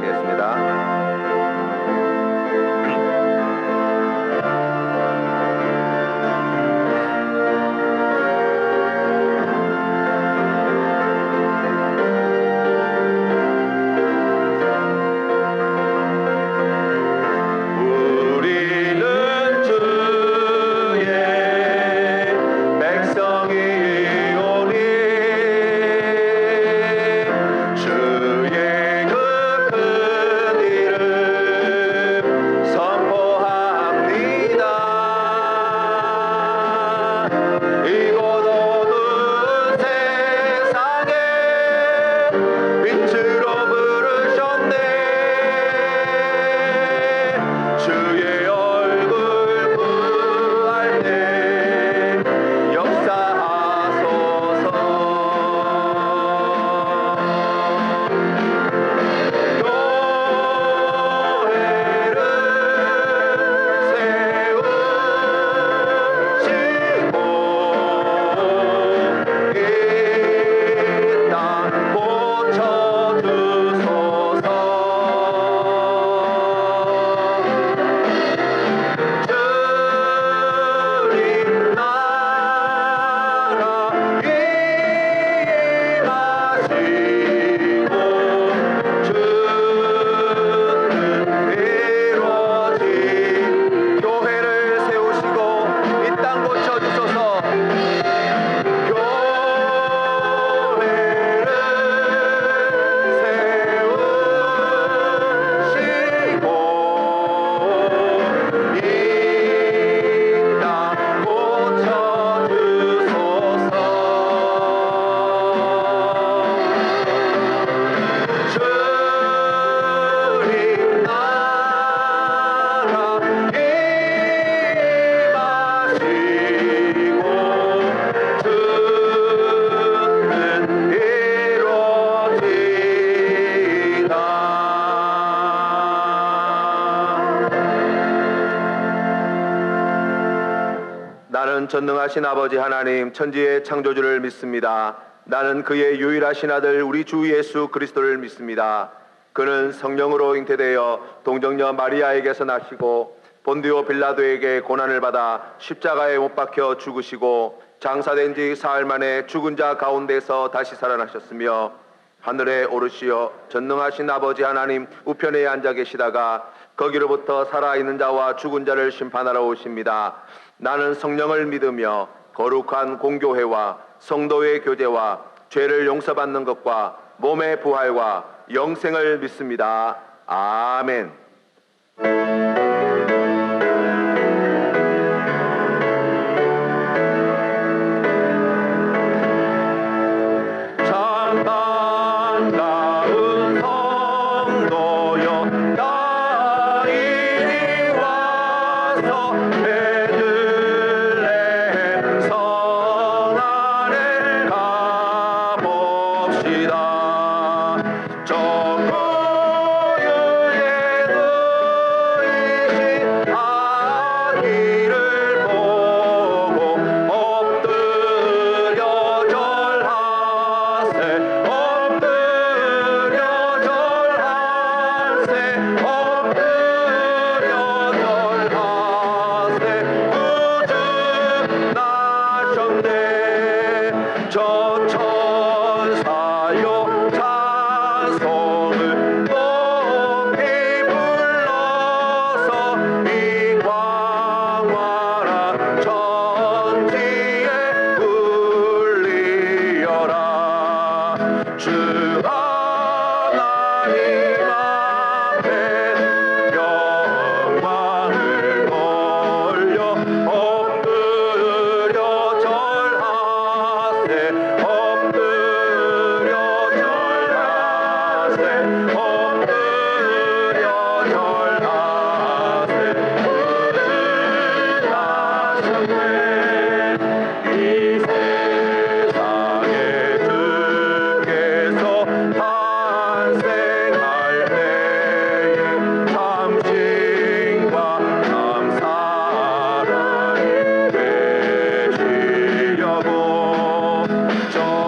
찬양하시겠습니다. 나는 전능하신 아버지 하나님 천지의 창조주를 믿습니다. 나는 그의 유일하신 아들 우리 주 예수 그리스도를 믿습니다. 그는 성령으로 잉태되어 동정녀 마리아에게서 나시고 본디오 빌라도에게 고난을 받아 십자가에 못 박혀 죽으시고 장사된 지 사흘 만에 죽은 자 가운데서 다시 살아나셨으며 하늘에 오르시어 전능하신 아버지 하나님 우편에 앉아 계시다가 거기로부터 살아있는 자와 죽은 자를 심판하러 오십니다. 나는 성령을 믿으며 거룩한 공교회와 성도의 교제와 죄를 용서받는 것과 몸의 부활과 영생을 믿습니다. 아멘. 저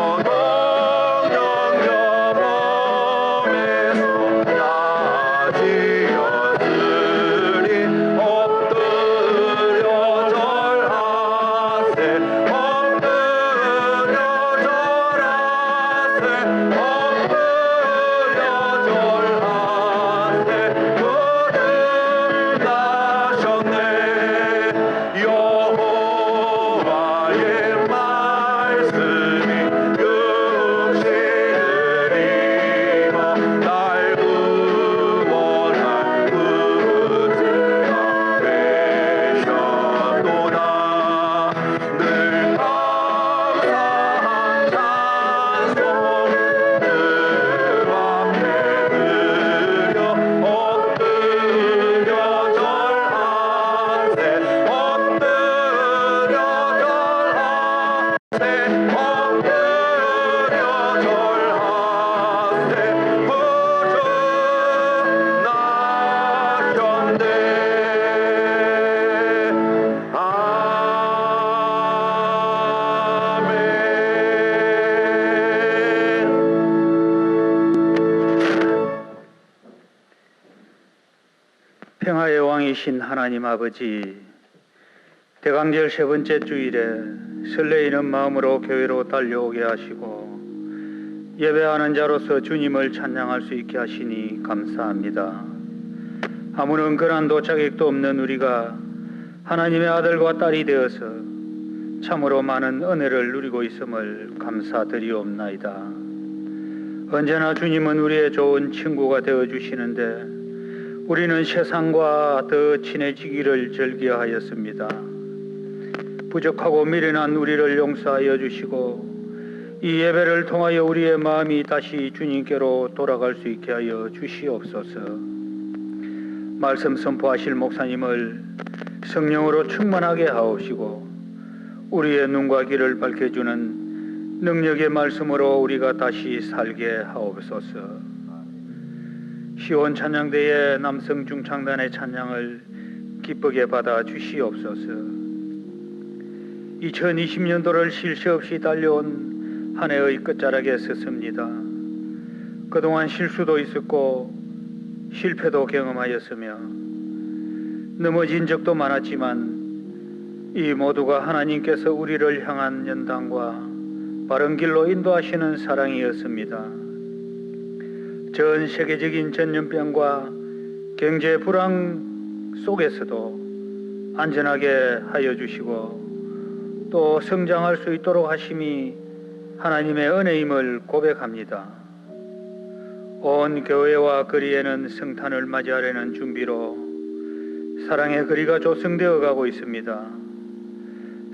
살아계신 하나님 아버지, 대강절 세 번째 주일에 설레이는 마음으로 교회로 달려오게 하시고 예배하는 자로서 주님을 찬양할 수 있게 하시니 감사합니다. 아무런 근한도 자격도 없는 우리가 하나님의 아들과 딸이 되어서 참으로 많은 은혜를 누리고 있음을 감사드리옵나이다. 언제나 주님은 우리의 좋은 친구가 되어주시는데 우리는 세상과 더 친해지기를 즐겨하였습니다. 부족하고 미련한 우리를 용서하여 주시고 이 예배를 통하여 우리의 마음이 다시 주님께로 돌아갈 수 있게 하여 주시옵소서. 말씀 선포하실 목사님을 성령으로 충만하게 하옵시고 우리의 눈과 귀를 밝혀주는 능력의 말씀으로 우리가 다시 살게 하옵소서. 시온 찬양대의 남성 중창단의 찬양을 기쁘게 받아 주시옵소서. 2020년도를 쉴 새 없이 달려온 한 해의 끝자락에 섰습니다. 그동안 실수도 있었고 실패도 경험하였으며 넘어진 적도 많았지만 이 모두가 하나님께서 우리를 향한 연단과 바른 길로 인도하시는 사랑이었습니다. 전 세계적인 전염병과 경제 불황 속에서도 안전하게 하여 주시고 또 성장할 수 있도록 하심이 하나님의 은혜임을 고백합니다. 온 교회와 거리에는 성탄을 맞이하려는 준비로 사랑의 거리가 조성되어 가고 있습니다.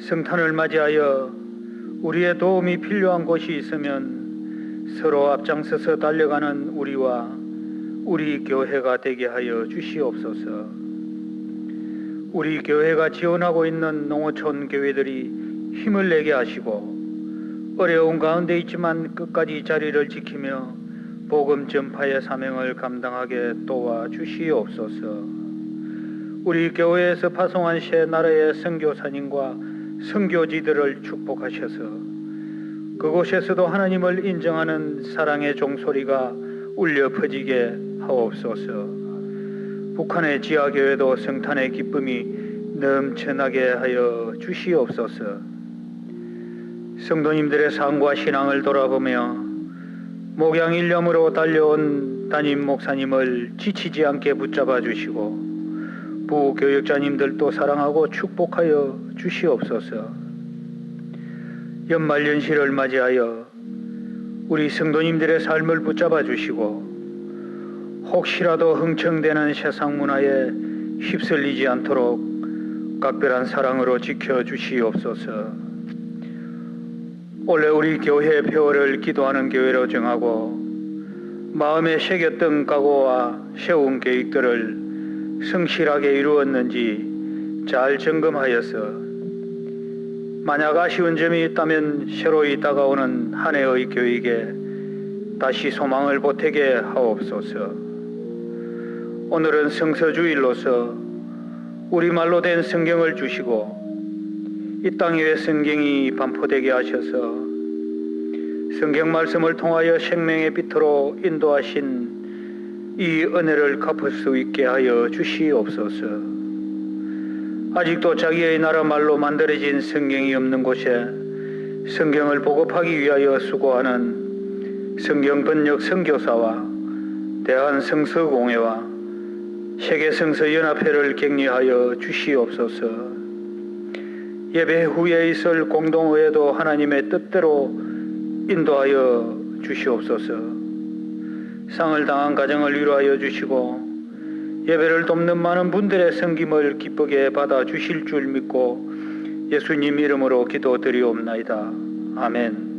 성탄을 맞이하여 우리의 도움이 필요한 곳이 있으면 서로 앞장서서 달려가는 우리와 우리 교회가 되게 하여 주시옵소서. 우리 교회가 지원하고 있는 농어촌 교회들이 힘을 내게 하시고 어려운 가운데 있지만 끝까지 자리를 지키며 복음 전파의 사명을 감당하게 도와주시옵소서. 우리 교회에서 파송한 새 나라의 선교사님과 선교지들을 축복하셔서 그곳에서도 하나님을 인정하는 사랑의 종소리가 울려 퍼지게 하옵소서. 북한의 지하교회도 성탄의 기쁨이 넘쳐나게 하여 주시옵소서. 성도님들의 삶과 신앙을 돌아보며 목양일념으로 달려온 담임 목사님을 지치지 않게 붙잡아 주시고 부교육자님들도 사랑하고 축복하여 주시옵소서. 연말연시를 맞이하여 우리 성도님들의 삶을 붙잡아 주시고 혹시라도 흥청대는 세상 문화에 휩쓸리지 않도록 각별한 사랑으로 지켜주시옵소서. 원래 우리 교회의 폐허를 기도하는 교회로 정하고 마음에 새겼던 각오와 세운 계획들을 성실하게 이루었는지 잘 점검하여서 만약 아쉬운 점이 있다면 새로이 다가오는 한 해의 교육에 다시 소망을 보태게 하옵소서. 오늘은 성서주일로서 우리말로 된 성경을 주시고 이 땅 위에 성경이 반포되게 하셔서 성경 말씀을 통하여 생명의 빛으로 인도하신 이 은혜를 갚을 수 있게 하여 주시옵소서. 아직도 자기의 나라 말로 만들어진 성경이 없는 곳에 성경을 보급하기 위하여 수고하는 성경 번역 선교사와 대한성서공회와 세계성서연합회를 격려하여 주시옵소서. 예배 후에 있을 공동의회도 하나님의 뜻대로 인도하여 주시옵소서. 상을 당한 가정을 위로하여 주시고 예배를 돕는 많은 분들의 섬김을 기쁘게 받아 주실 줄 믿고 예수님 이름으로 기도드리옵나이다. 아멘.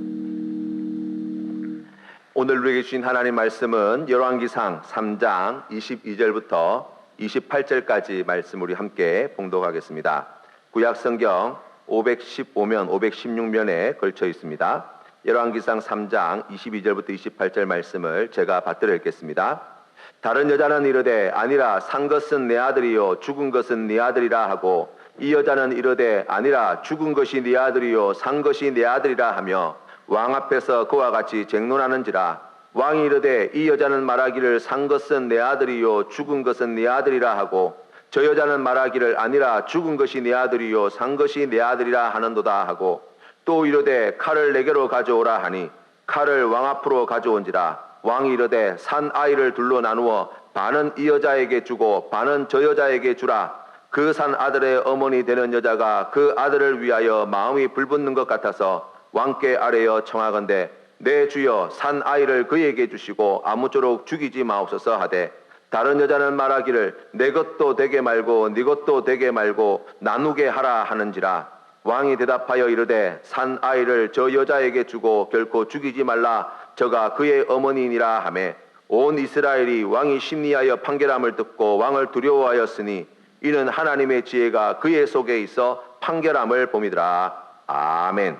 오늘 우리에게 주신 하나님 말씀은 열왕기상 3장 22절부터 28절까지 말씀 우리 함께 봉독하겠습니다. 구약성경 515면 516면에 걸쳐 있습니다. 열왕기상 3장 22절부터 28절 말씀을 제가 받들어 읽겠습니다. 다른 여자는 이르되 아니라 산 것은 내 아들이요 죽은 것은 네 아들이라 하고 이 여자는 이르되 아니라 죽은 것이 네 아들이요 산 것이 내 아들이라 하며 왕 앞에서 그와 같이 쟁론하는지라. 왕이 이르되 이 여자는 말하기를 산 것은 내 아들이요 죽은 것은 네 아들이라 하고 저 여자는 말하기를 아니라 죽은 것이 내 아들이요 산 것이 내 아들이라 하는도다 하고 또 이르되 칼을 내게로 가져오라 하니 칼을 왕 앞으로 가져온지라 왕이 이르되 산 아이를 둘로 나누어 반은 이 여자에게 주고 반은 저 여자에게 주라. 그 산 아들의 어머니 되는 여자가 그 아들을 위하여 마음이 불붙는 것 같아서 왕께 아뢰어 청하건대 내 주여 산 아이를 그에게 주시고 아무쪼록 죽이지 마옵소서 하되 다른 여자는 말하기를 내 것도 되게 말고 네 것도 되게 말고 나누게 하라 하는지라. 왕이 대답하여 이르되 산 아이를 저 여자에게 주고 결코 죽이지 말라. 저가 그의 어머니니라 하매 온 이스라엘이 왕이 심리하여 판결함을 듣고 왕을 두려워하였으니 이는 하나님의 지혜가 그의 속에 있어 판결함을 봄이더라. 아멘.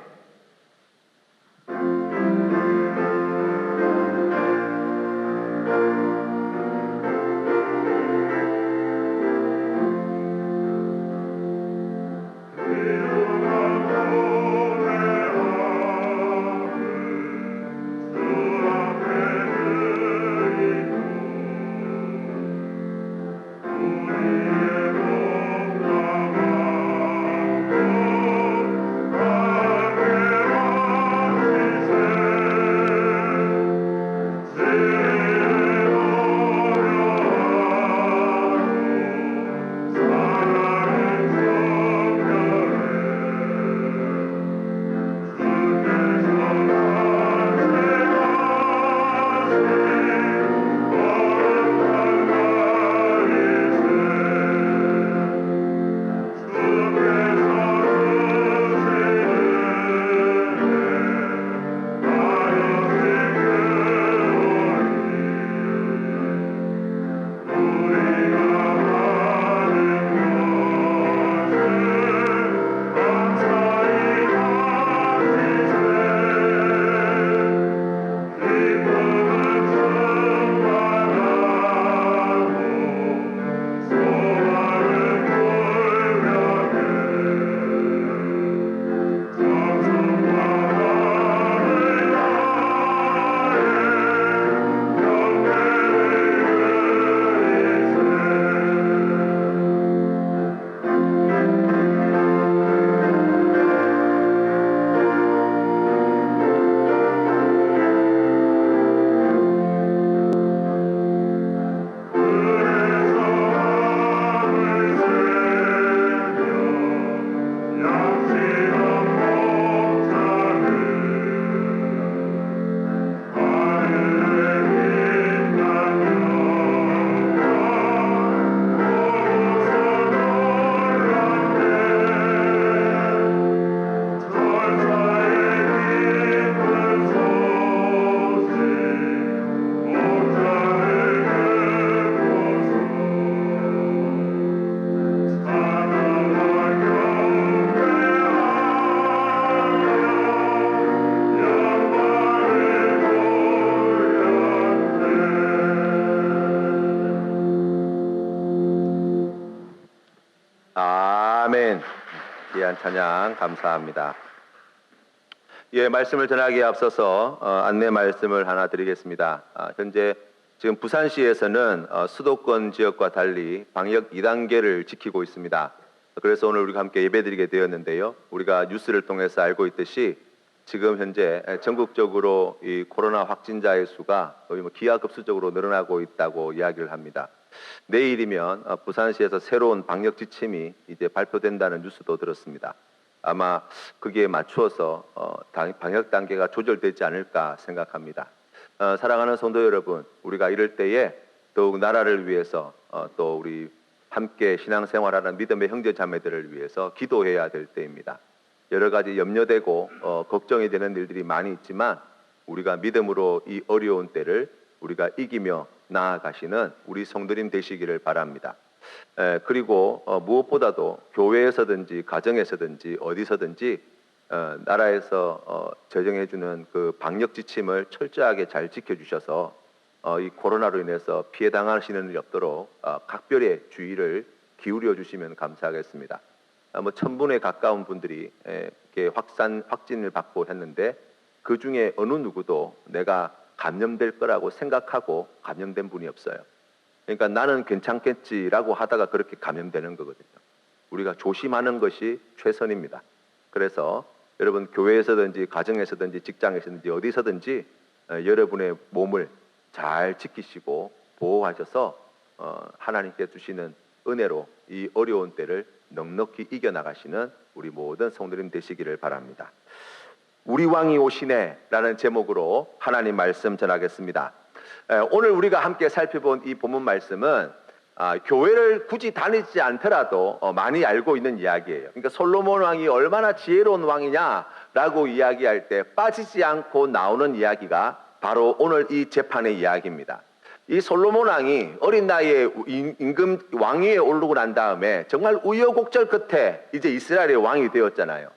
아멘. 귀한 찬양 감사합니다. 예, 말씀을 전하기에 앞서서 안내 말씀을 하나 드리겠습니다. 현재 지금 부산시에서는 수도권 지역과 달리 방역 2단계를 지키고 있습니다. 그래서 오늘 우리가 함께 예배드리게 되었는데요. 우리가 뉴스를 통해서 알고 있듯이 지금 현재 전국적으로 이 코로나 확진자의 수가 거의 기하급수적으로 늘어나고 있다고 이야기를 합니다. 내일이면 부산시에서 새로운 방역 지침이 이제 발표된다는 뉴스도 들었습니다. 아마 거기에 맞추어서 방역 단계가 조절되지 않을까 생각합니다. 사랑하는 성도 여러분, 우리가 이럴 때에 더욱 나라를 위해서 또 우리 함께 신앙생활하는 믿음의 형제 자매들을 위해서 기도해야 될 때입니다. 여러 가지 염려되고 걱정이 되는 일들이 많이 있지만 우리가 믿음으로 이 어려운 때를 우리가 이기며 나아가시는 우리 성도님 되시기를 바랍니다. 그리고 무엇보다도 교회에서든지 가정에서든지 어디서든지 나라에서 제정해주는 그 방역 지침을 철저하게 잘 지켜주셔서 이 코로나로 인해서 피해 당하시는 일이 없도록 각별의 주의를 기울여 주시면 감사하겠습니다. 1000분에 가까운 분들이 확진을 받고 했는데 그 중에 어느 누구도 내가 감염될 거라고 생각하고 감염된 분이 없어요. 그러니까 나는 괜찮겠지라고 하다가 그렇게 감염되는 거거든요. 우리가 조심하는 것이 최선입니다. 그래서 여러분 교회에서든지 가정에서든지 직장에서든지 어디서든지 여러분의 몸을 잘 지키시고 보호하셔서 하나님께 주시는 은혜로 이 어려운 때를 넉넉히 이겨나가시는 우리 모든 성도님 되시기를 바랍니다. 우리 왕이 오시네 라는 제목으로 하나님 말씀 전하겠습니다. 오늘 우리가 함께 살펴본 이 본문 말씀은 교회를 굳이 다니지 않더라도 많이 알고 있는 이야기예요. 그러니까 솔로몬 왕이 얼마나 지혜로운 왕이냐라고 이야기할 때 빠지지 않고 나오는 이야기가 바로 오늘 이 재판의 이야기입니다. 이 솔로몬 왕이 어린 나이에 임금 왕위에 오르고 난 다음에 정말 우여곡절 끝에 이제 이스라엘의 왕이 되었잖아요.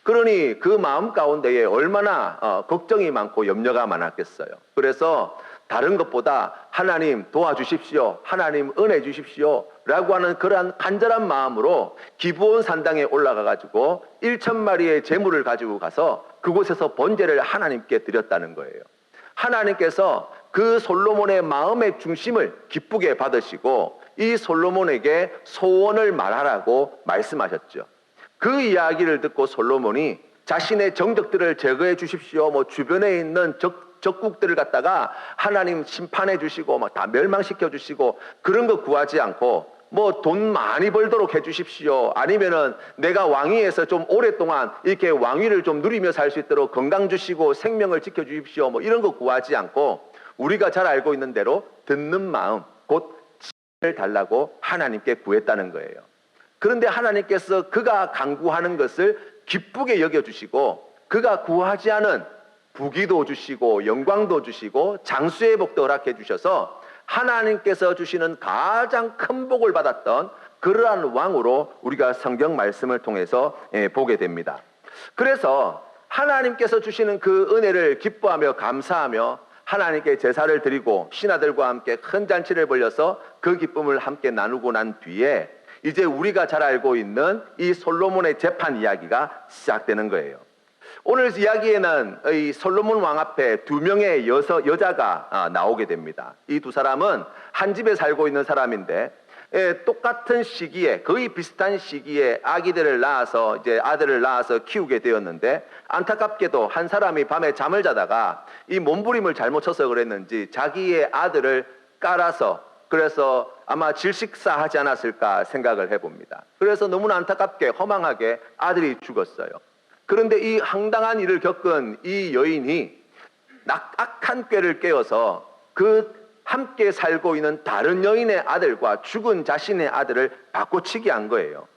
그러니 그 마음 가운데에 얼마나 걱정이 많고 염려가 많았겠어요. 그래서 다른 것보다 하나님 도와주십시오, 하나님 은혜 주십시오 라고 하는 그러한 간절한 마음으로 기브온 산당에 올라가 가지고 1,000마리의 제물을 가지고 가서 그곳에서 번제를 하나님께 드렸다는 거예요. 하나님께서 그 솔로몬의 마음의 중심을 기쁘게 받으시고 이 솔로몬에게 소원을 말하라고 말씀하셨죠. 그 이야기를 듣고 솔로몬이 자신의 정적들을 제거해 주십시오, 주변에 있는 적국들을 갖다가 하나님 심판해 주시고 다 멸망시켜 주시고 그런 거 구하지 않고 돈 많이 벌도록 해 주십시오, 아니면은 내가 왕위에서 좀 오랫동안 이렇게 왕위를 좀 누리며 살 수 있도록 건강 주시고 생명을 지켜 주십시오, 이런 거 구하지 않고 우리가 잘 알고 있는 대로 듣는 마음, 곧 지혜를 달라고 하나님께 구했다는 거예요. 그런데 하나님께서 그가 간구하는 것을 기쁘게 여겨주시고 그가 구하지 않은 부귀도 주시고 영광도 주시고 장수의 복도 허락해 주셔서 하나님께서 주시는 가장 큰 복을 받았던 그러한 왕으로 우리가 성경 말씀을 통해서 보게 됩니다. 그래서 하나님께서 주시는 그 은혜를 기뻐하며 감사하며 하나님께 제사를 드리고 신하들과 함께 큰 잔치를 벌여서 그 기쁨을 함께 나누고 난 뒤에 이제 우리가 잘 알고 있는 이 솔로몬의 재판 이야기가 시작되는 거예요. 오늘 이야기에는 이 솔로몬 왕 앞에 2명의 여자가 나오게 됩니다. 이 두 사람은 한 집에 살고 있는 사람인데 똑같은 시기에, 거의 비슷한 시기에 아들을 낳아서 키우게 되었는데, 안타깝게도 한 사람이 밤에 잠을 자다가 이 몸부림을 잘못 쳐서 그랬는지 자기의 아들을 깔아서, 그래서 아마 질식사하지 않았을까 생각을 해봅니다. 그래서 너무나 안타깝게 허망하게 아들이 죽었어요. 그런데 이 황당한 일을 겪은 이 여인이 악한 꾀를 깨어서 그 함께 살고 있는 다른 여인의 아들과 죽은 자신의 아들을 바꿔치기 한 거예요.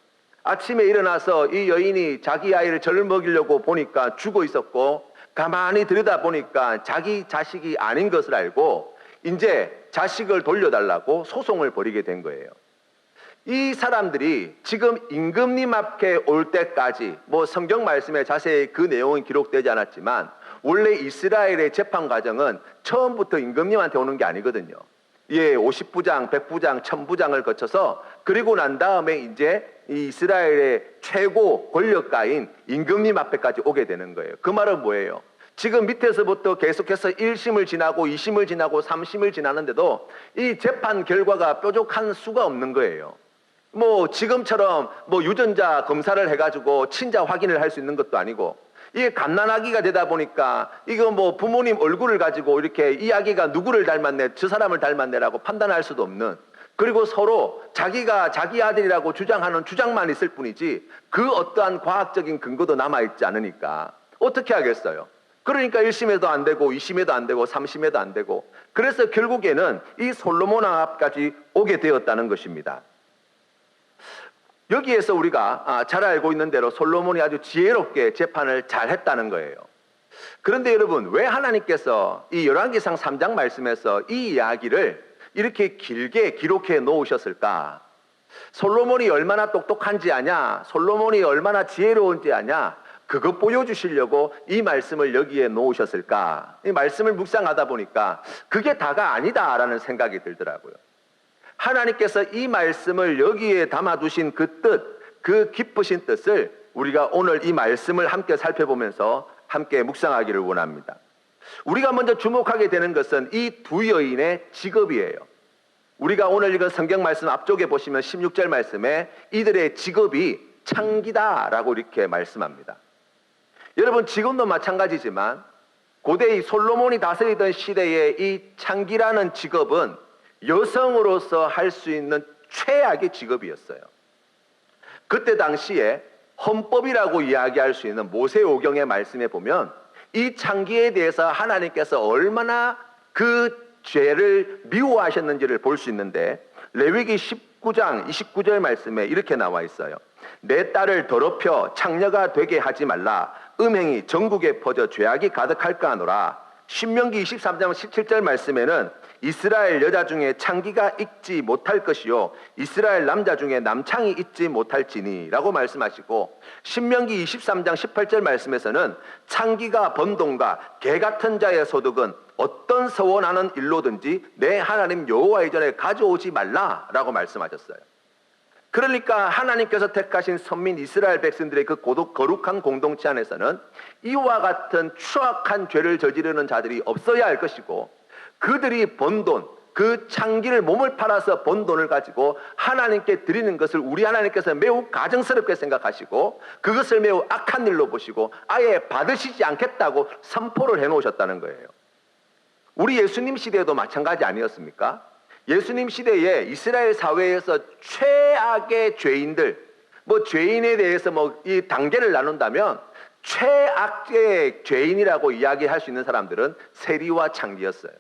아침에 일어나서 이 여인이 자기 아이를 젖을 먹이려고 보니까 죽어 있었고, 가만히 들여다보니까 자기 자식이 아닌 것을 알고 이제 자식을 돌려달라고 소송을 벌이게 된 거예요. 이 사람들이 지금 임금님 앞에 올 때까지 성경 말씀에 자세히 그 내용은 기록되지 않았지만 원래 이스라엘의 재판 과정은 처음부터 임금님한테 오는 게 아니거든요. 50부장, 100부장, 1000부장을 거쳐서 그리고 난 다음에 이제 이 이스라엘의 최고 권력가인 임금님 앞에까지 오게 되는 거예요. 그 말은 뭐예요? 지금 밑에서부터 계속해서 1심을 지나고 2심을 지나고 3심을 지나는데도 이 재판 결과가 뾰족한 수가 없는 거예요. 지금처럼 유전자 검사를 해가지고 친자 확인을 할 수 있는 것도 아니고, 이게 갓난아기가 되다 보니까 이거 부모님 얼굴을 가지고 이렇게 이 아기가 누구를 닮았네, 저 사람을 닮았네라고 판단할 수도 없는, 그리고 서로 자기가 자기 아들이라고 주장하는 주장만 있을 뿐이지 그 어떠한 과학적인 근거도 남아있지 않으니까 어떻게 하겠어요? 그러니까 1심에도 안 되고 2심에도 안 되고 3심에도 안 되고, 그래서 결국에는 이 솔로몬 왕 앞까지 오게 되었다는 것입니다. 여기에서 우리가 잘 알고 있는 대로 솔로몬이 아주 지혜롭게 재판을 잘 했다는 거예요. 그런데 여러분, 왜 하나님께서 이 열왕기상 3장 말씀에서 이 이야기를 이렇게 길게 기록해 놓으셨을까? 솔로몬이 얼마나 똑똑한지 아냐? 솔로몬이 얼마나 지혜로운지 아냐? 그것 보여주시려고 이 말씀을 여기에 놓으셨을까? 이 말씀을 묵상하다 보니까 그게 다가 아니다라는 생각이 들더라고요. 하나님께서 이 말씀을 여기에 담아두신 그 뜻, 그 기쁘신 뜻을 우리가 오늘 이 말씀을 함께 살펴보면서 함께 묵상하기를 원합니다. 우리가 먼저 주목하게 되는 것은 이 두 여인의 직업이에요. 우리가 오늘 읽은 성경 말씀 앞쪽에 보시면 16절 말씀에 이들의 직업이 창기다라고 이렇게 말씀합니다. 여러분, 지금도 마찬가지지만 고대 이 솔로몬이 다스리던 시대에 이 창기라는 직업은 여성으로서 할 수 있는 최악의 직업이었어요. 그때 당시에 헌법이라고 이야기할 수 있는 모세오경의 말씀에 보면 이 창기에 대해서 하나님께서 얼마나 그 죄를 미워하셨는지를 볼 수 있는데, 레위기 19장 29절 말씀에 이렇게 나와 있어요. 내 딸을 더럽혀 창녀가 되게 하지 말라. 음행이 전국에 퍼져 죄악이 가득할까 하노라. 신명기 23장 17절 말씀에는 이스라엘 여자 중에 창기가 있지 못할 것이요 이스라엘 남자 중에 남창이 있지 못할지니 라고 말씀하시고, 신명기 23장 18절 말씀에서는 창기가 번 돈과 개 같은 자의 소득은 어떤 서원하는 일로든지 내 하나님 여호와의 전에 가져오지 말라라고 말씀하셨어요. 그러니까 하나님께서 택하신 선민 이스라엘 백성들의 그 거룩한 공동체 안에서는 이와 같은 추악한 죄를 저지르는 자들이 없어야 할 것이고, 그들이 번 돈, 그 창기를 몸을 팔아서 번 돈을 가지고 하나님께 드리는 것을 우리 하나님께서 매우 가증스럽게 생각하시고 그것을 매우 악한 일로 보시고 아예 받으시지 않겠다고 선포를 해놓으셨다는 거예요. 우리 예수님 시대에도 마찬가지 아니었습니까? 예수님 시대에 이스라엘 사회에서 최악의 죄인들, 죄인에 대해서 이 단계를 나눈다면 최악의 죄인이라고 이야기할 수 있는 사람들은 세리와 창기였어요.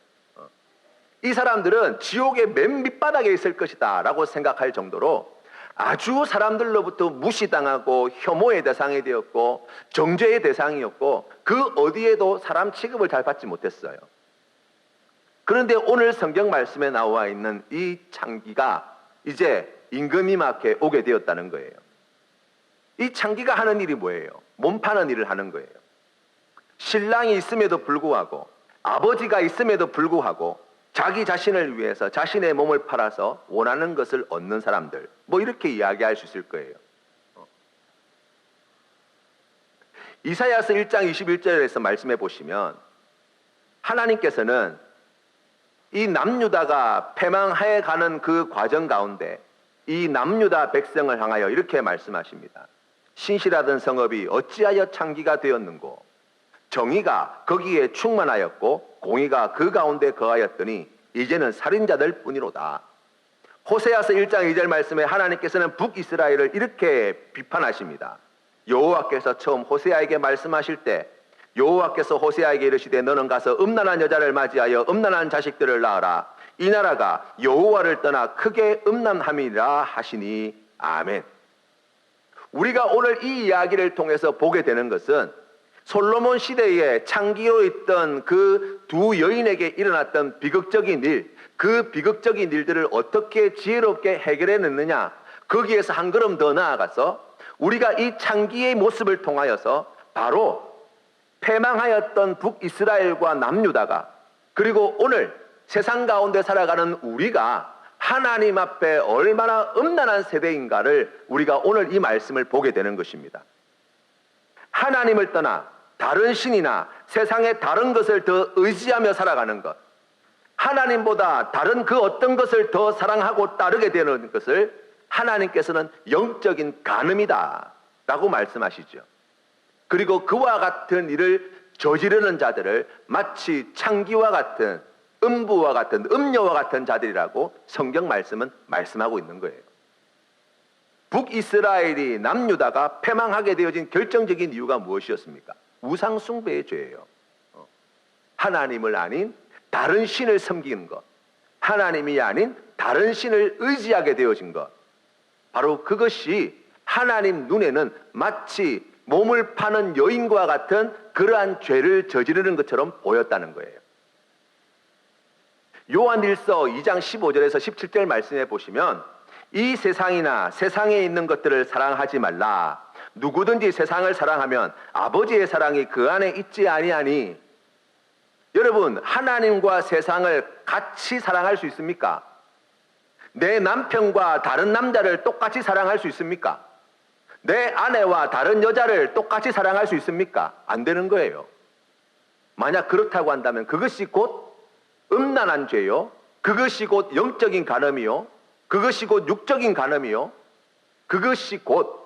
이 사람들은 지옥의 맨 밑바닥에 있을 것이다 라고 생각할 정도로 아주 사람들로부터 무시당하고 혐오의 대상이 되었고 정죄의 대상이었고 그 어디에도 사람 취급을 잘 받지 못했어요. 그런데 오늘 성경 말씀에 나와 있는 이 창기가 이제 임금님께 오게 되었다는 거예요. 이 창기가 하는 일이 뭐예요? 몸 파는 일을 하는 거예요. 신랑이 있음에도 불구하고, 아버지가 있음에도 불구하고 자기 자신을 위해서 자신의 몸을 팔아서 원하는 것을 얻는 사람들, 이렇게 이야기할 수 있을 거예요. 이사야서 1장 21절에서 말씀해 보시면 하나님께서는 이 남유다가 패망하여 가는 그 과정 가운데 이 남유다 백성을 향하여 이렇게 말씀하십니다. 신실하던 성읍이 어찌하여 창기가 되었는고, 정의가 거기에 충만하였고 공의가 그 가운데 거하였더니 이제는 살인자들 뿐이로다. 호세아서 1장 2절 말씀에 하나님께서는 북이스라엘을 이렇게 비판하십니다. 여호와께서 처음 호세아에게 말씀하실 때 여호와께서 호세아에게 이르시되 너는 가서 음란한 여자를 맞이하여 음란한 자식들을 낳으라. 이 나라가 여호와를 떠나 크게 음란함이라 하시니. 아멘. 우리가 오늘 이 이야기를 통해서 보게 되는 것은 솔로몬 시대에 창기로 있던 그 두 여인에게 일어났던 비극적인 일, 그 비극적인 일들을 어떻게 지혜롭게 해결해냈느냐, 거기에서 한 걸음 더 나아가서 우리가 이 창기의 모습을 통하여서 바로 패망하였던 북이스라엘과 남유다가, 그리고 오늘 세상 가운데 살아가는 우리가 하나님 앞에 얼마나 음란한 세대인가를 우리가 오늘 이 말씀을 보게 되는 것입니다. 하나님을 떠나 다른 신이나 세상의 다른 것을 더 의지하며 살아가는 것, 하나님보다 다른 그 어떤 것을 더 사랑하고 따르게 되는 것을 하나님께서는 영적인 간음이다 라고 말씀하시죠. 그리고 그와 같은 일을 저지르는 자들을 마치 창기와 같은, 음부와 같은, 음녀와 같은 자들이라고 성경 말씀은 말씀하고 있는 거예요. 북이스라엘이 남유다가 패망하게 되어진 결정적인 이유가 무엇이었습니까? 우상 숭배의 죄예요. 하나님을 아닌 다른 신을 섬기는 것, 하나님이 아닌 다른 신을 의지하게 되어진 것, 바로 그것이 하나님 눈에는 마치 몸을 파는 여인과 같은 그러한 죄를 저지르는 것처럼 보였다는 거예요. 요한일서 2장 15절에서 17절 말씀해 보시면 이 세상이나 세상에 있는 것들을 사랑하지 말라. 누구든지 세상을 사랑하면 아버지의 사랑이 그 안에 있지 아니하니. 여러분, 하나님과 세상을 같이 사랑할 수 있습니까? 내 남편과 다른 남자를 똑같이 사랑할 수 있습니까? 내 아내와 다른 여자를 똑같이 사랑할 수 있습니까? 안 되는 거예요. 만약 그렇다고 한다면 그것이 곧 음란한 죄요, 그것이 곧 영적인 간음이요, 그것이 곧 육적인 간음이요, 그것이 곧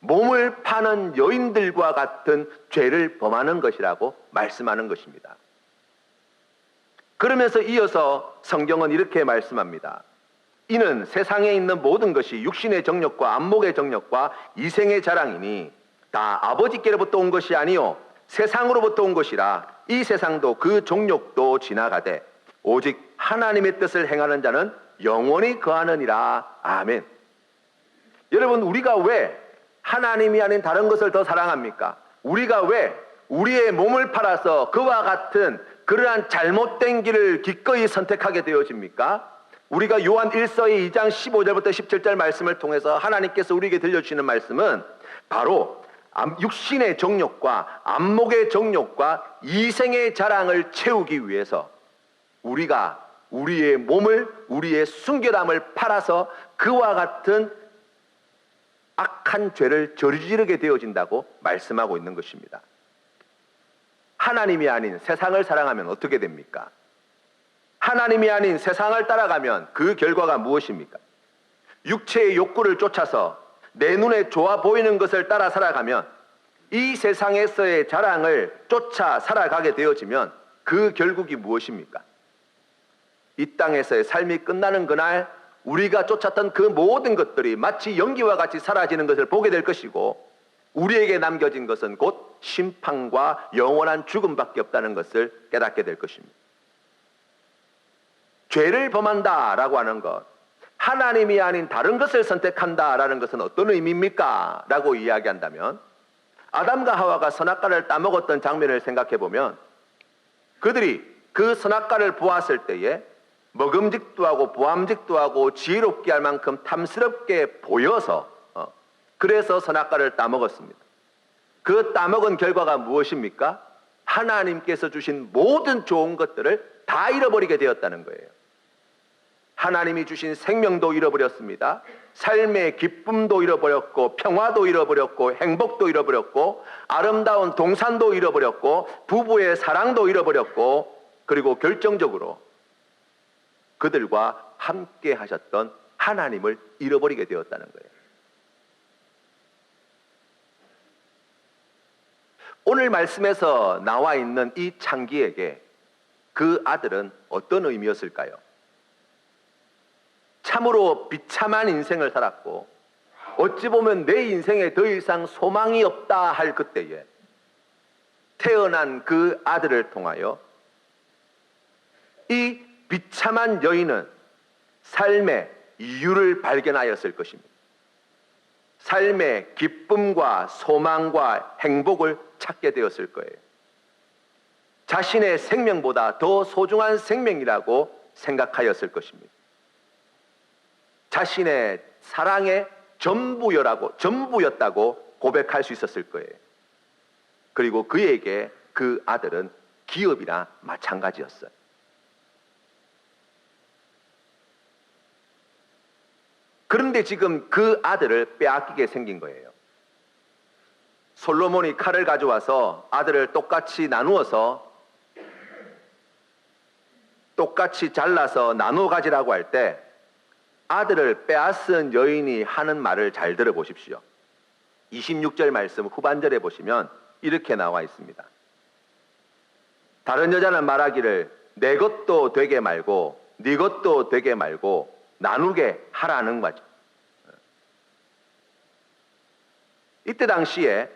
몸을 파는 여인들과 같은 죄를 범하는 것이라고 말씀하는 것입니다. 그러면서 이어서 성경은 이렇게 말씀합니다. 이는 세상에 있는 모든 것이 육신의 정욕과 안목의 정욕과 이생의 자랑이니 다 아버지께로부터 온 것이 아니요 세상으로부터 온 것이라. 이 세상도 그 정욕도 지나가되 오직 하나님의 뜻을 행하는 자는 영원히 거하느니라. 아멘. 여러분, 우리가 왜 하나님이 아닌 다른 것을 더 사랑합니까? 우리가 왜 우리의 몸을 팔아서 그와 같은 그러한 잘못된 길을 기꺼이 선택하게 되어집니까? 우리가 요한 1서의 2장 15절부터 17절 말씀을 통해서 하나님께서 우리에게 들려주시는 말씀은 바로 육신의 정욕과 안목의 정욕과 이생의 자랑을 채우기 위해서 우리가 우리의 몸을, 우리의 순결함을 팔아서 그와 같은 악한 죄를 저지르게 되어진다고 말씀하고 있는 것입니다. 하나님이 아닌 세상을 사랑하면 어떻게 됩니까? 하나님이 아닌 세상을 따라가면 그 결과가 무엇입니까? 육체의 욕구를 쫓아서 내 눈에 좋아 보이는 것을 따라 살아가면, 이 세상에서의 자랑을 쫓아 살아가게 되어지면 그 결국이 무엇입니까? 이 땅에서의 삶이 끝나는 그날 우리가 쫓았던 그 모든 것들이 마치 연기와 같이 사라지는 것을 보게 될 것이고, 우리에게 남겨진 것은 곧 심판과 영원한 죽음밖에 없다는 것을 깨닫게 될 것입니다. 죄를 범한다라고 하는 것, 하나님이 아닌 다른 것을 선택한다라는 것은 어떤 의미입니까? 라고 이야기한다면, 아담과 하와가 선악과를 따먹었던 장면을 생각해 보면 그들이 그 선악과를 보았을 때에 먹음직도 하고 보암직도 하고 지혜롭게 할 만큼 탐스럽게 보여서 그래서 선악과를 따먹었습니다. 그 따먹은 결과가 무엇입니까? 하나님께서 주신 모든 좋은 것들을 다 잃어버리게 되었다는 거예요. 하나님이 주신 생명도 잃어버렸습니다. 삶의 기쁨도 잃어버렸고, 평화도 잃어버렸고, 행복도 잃어버렸고, 아름다운 동산도 잃어버렸고, 부부의 사랑도 잃어버렸고, 그리고 결정적으로 그들과 함께 하셨던 하나님을 잃어버리게 되었다는 거예요. 오늘 말씀에서 나와 있는 이 창기에게 그 아들은 어떤 의미였을까요? 참으로 비참한 인생을 살았고, 어찌 보면 내 인생에 더 이상 소망이 없다 할 그때에 태어난 그 아들을 통하여 이 비참한 여인은 삶의 이유를 발견하였을 것입니다. 삶의 기쁨과 소망과 행복을 찾게 되었을 거예요. 자신의 생명보다 더 소중한 생명이라고 생각하였을 것입니다. 자신의 사랑의 전부였다고 고백할 수 있었을 거예요. 그리고 그에게 그 아들은 기업이나 마찬가지였어요. 그런데 지금 그 아들을 빼앗기게 생긴 거예요. 솔로몬이 칼을 가져와서 아들을 똑같이 나누어서 똑같이 잘라서 나누어 가지라고 할 때 아들을 빼앗은 여인이 하는 말을 잘 들어보십시오. 26절 말씀 후반절에 보시면 이렇게 나와 있습니다. 다른 여자는 말하기를 내 것도 되게 말고 네 것도 되게 말고 나누게 하라는 거죠. 이때 당시에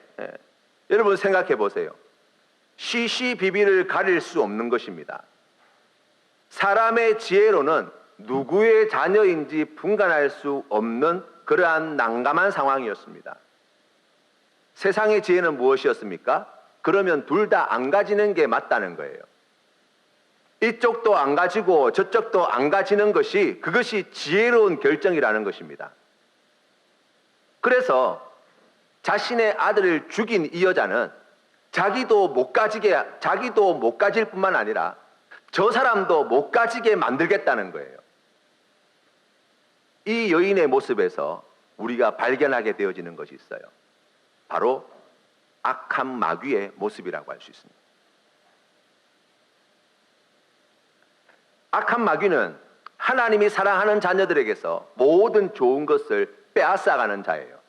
여러분 생각해 보세요. 시시비비를 가릴 수 없는 것입니다. 사람의 지혜로는 누구의 자녀인지 분간할 수 없는 그러한 난감한 상황이었습니다. 세상의 지혜는 무엇이었습니까? 그러면 둘 다 안 가지는 게 맞다는 거예요. 이쪽도 안 가지고 저쪽도 안 가지는 것이, 그것이 지혜로운 결정이라는 것입니다. 그래서 자신의 아들을 죽인 이 여자는 자기도 못 가질 뿐만 아니라 저 사람도 못 가지게 만들겠다는 거예요. 이 여인의 모습에서 우리가 발견하게 되어지는 것이 있어요. 바로 악한 마귀의 모습이라고 할 수 있습니다. 악한 마귀는 하나님이 사랑하는 자녀들에게서 모든 좋은 것을 빼앗아가는 자예요.